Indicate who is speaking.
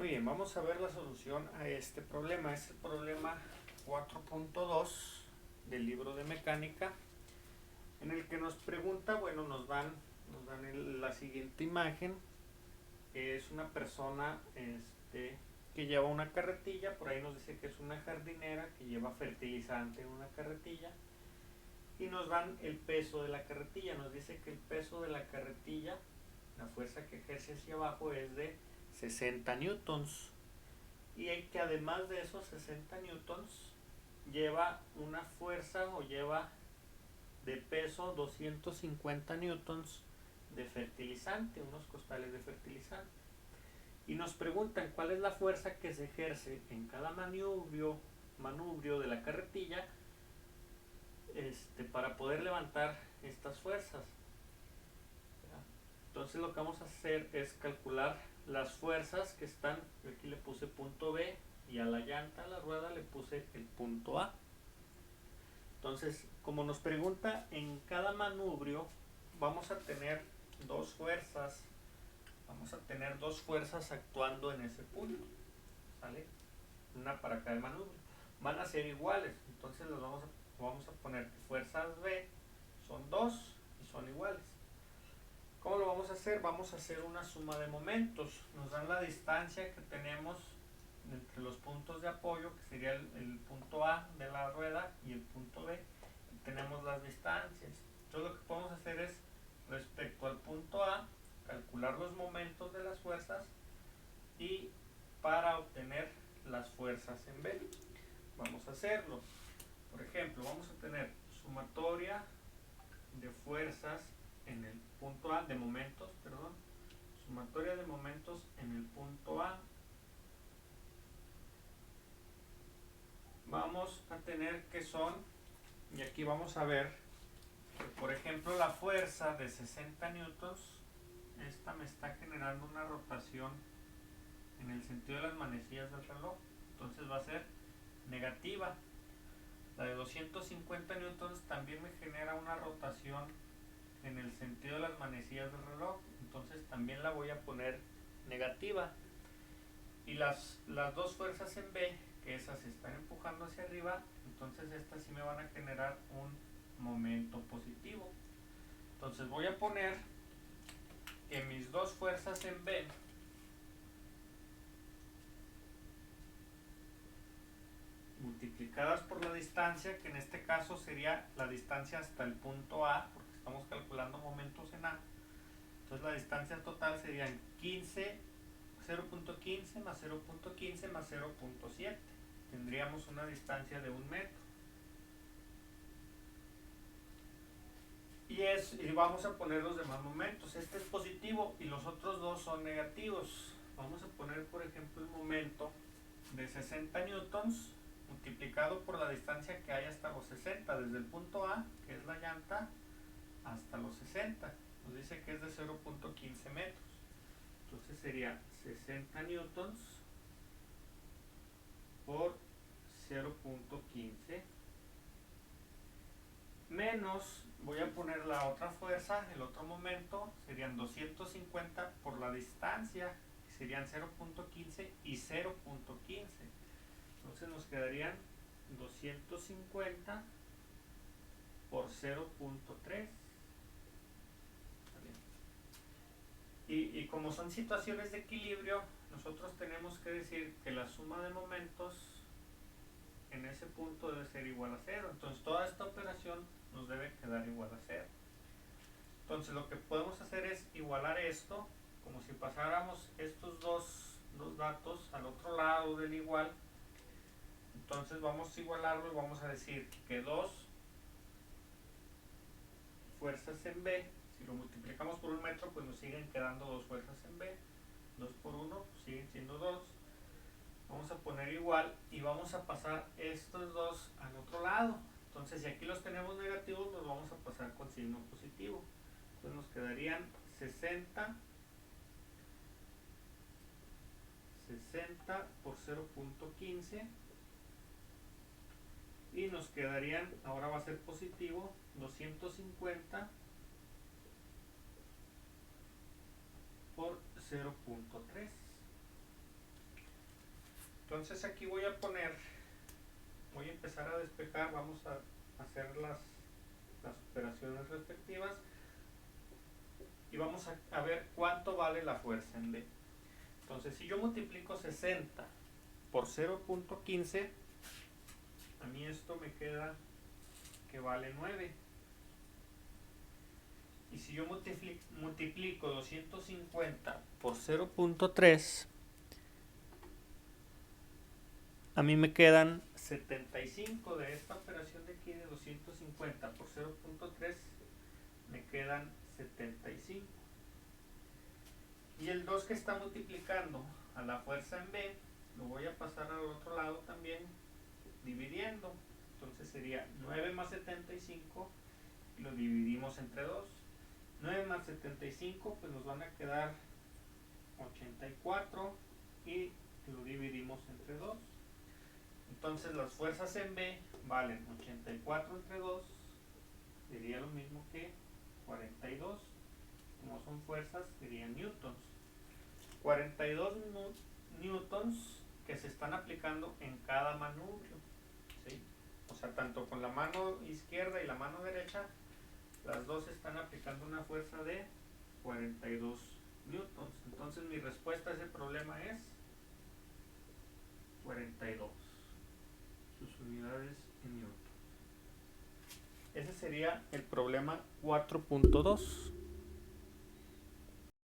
Speaker 1: Muy bien, vamos a ver la solución a este problema. Es el problema 4.2 del libro de mecánica, en el que nos pregunta, bueno, nos dan la siguiente imagen. Es una persona que lleva una carretilla, por ahí nos dice que es una jardinera que lleva fertilizante en una carretilla, y nos dan el peso de la carretilla. Nos dice que el peso de la carretilla, la fuerza que ejerce hacia abajo, es de 60 newtons, y que además de esos 60 newtons lleva una fuerza o lleva de peso 250 newtons de fertilizante, unos costales de fertilizante. Y nos preguntan cuál es la fuerza que se ejerce en cada manubrio de la carretilla para poder levantar estas fuerzas. Entonces lo que vamos a hacer es calcular las fuerzas que están. Aquí le puse punto B, y a la llanta, a la rueda, le puse el punto A. Entonces, como nos pregunta en cada manubrio, vamos a tener dos fuerzas. Vamos a tener dos fuerzas actuando en ese punto, ¿sale? Una para cada manubrio. Van a ser iguales, entonces vamos a poner que fuerzas B son 2 y son iguales. ¿Cómo lo vamos a hacer? Vamos a hacer una suma de momentos. Nos dan la distancia que tenemos entre los puntos de apoyo, que sería el punto A de la rueda y el punto B. Y tenemos las distancias. Entonces lo que podemos hacer es, respecto al punto A, calcular los momentos de las fuerzas, y para obtener las fuerzas en B. Vamos a hacerlo. Por ejemplo, vamos a tener sumatoria de fuerzas en el punto A, de momentos, perdón, sumatoria de momentos en el punto A. Vamos a tener que son, y aquí vamos a ver que, por ejemplo, la fuerza de 60 newtons, esta me está generando una rotación en el sentido de las manecillas del reloj, entonces va a ser negativa. La de 250 newtons también me genera una rotación en el sentido de las manecillas del reloj, entonces también la voy a poner negativa. Y las dos fuerzas en B, que esas se están empujando hacia arriba, entonces estas sí me van a generar un momento positivo. Entonces voy a poner que mis dos fuerzas en B multiplicadas por la distancia, que en este caso sería la distancia hasta el punto A, porque estamos calculando momentos en A. Entonces la distancia total serían 0.15 más 0.15 más 0.7. Tendríamos una distancia de 1 metro. Y vamos a poner los demás momentos. Este es positivo y los otros dos son negativos. Vamos a poner, por ejemplo, el momento de 60 newtons multiplicado por la distancia que hay hasta los 60, desde el punto A, que es la llanta, hasta los 60. Nos dice que es de 0.15 metros. Entonces sería 60 newtons por 0.15 menos, voy a poner la otra fuerza, el otro momento, serían 250 por la distancia, que serían 0.15 y 0.15. Entonces nos quedarían 250 por 0.3. Y como son situaciones de equilibrio, nosotros tenemos que decir que la suma de momentos en ese punto debe ser igual a 0. Entonces toda esta operación nos debe quedar igual a 0. Entonces lo que podemos hacer es igualar esto, como si pasáramos estos dos datos al otro lado del igual. Entonces vamos a igualarlo y vamos a decir que 2 fuerzas en B, si lo multiplicamos por 1 metro, pues nos siguen quedando 2 fuerzas en B. 2 por 1 pues siguen siendo 2. Vamos a poner igual y vamos a pasar estos dos al otro lado. Entonces si aquí los tenemos negativos, los vamos a pasar con signo positivo. Entonces nos quedarían 60 por 0.15 y nos quedarían, ahora va a ser positivo, 250 por 0.3. Entonces aquí voy a empezar a despejar, vamos a hacer las operaciones respectivas y vamos a ver cuánto vale la fuerza en B. Entonces si yo multiplico 60 por 0.15, a mí esto me queda que vale 9. Y si yo multiplico 250 por 0.3, a mí me quedan 75. De esta operación de aquí de 250 por 0.3 me quedan 75. Y el 2 que está multiplicando a la fuerza en B, lo voy a pasar al otro lado también, dividiendo. Entonces sería 9 más 75 y lo dividimos entre 2. 9 más 75 pues nos van a quedar 84 y lo dividimos entre 2. Entonces las fuerzas en B valen 84 entre 2, sería lo mismo que 42. Como son fuerzas, serían newtons. 42 newtons que se están aplicando en cada manubrio, ¿sí? O sea, tanto con la mano izquierda y la mano derecha, las dos están aplicando una fuerza de 42 newtons. Entonces mi respuesta a ese problema es 42. Sus unidades en newtons. Ese sería el problema 4.2.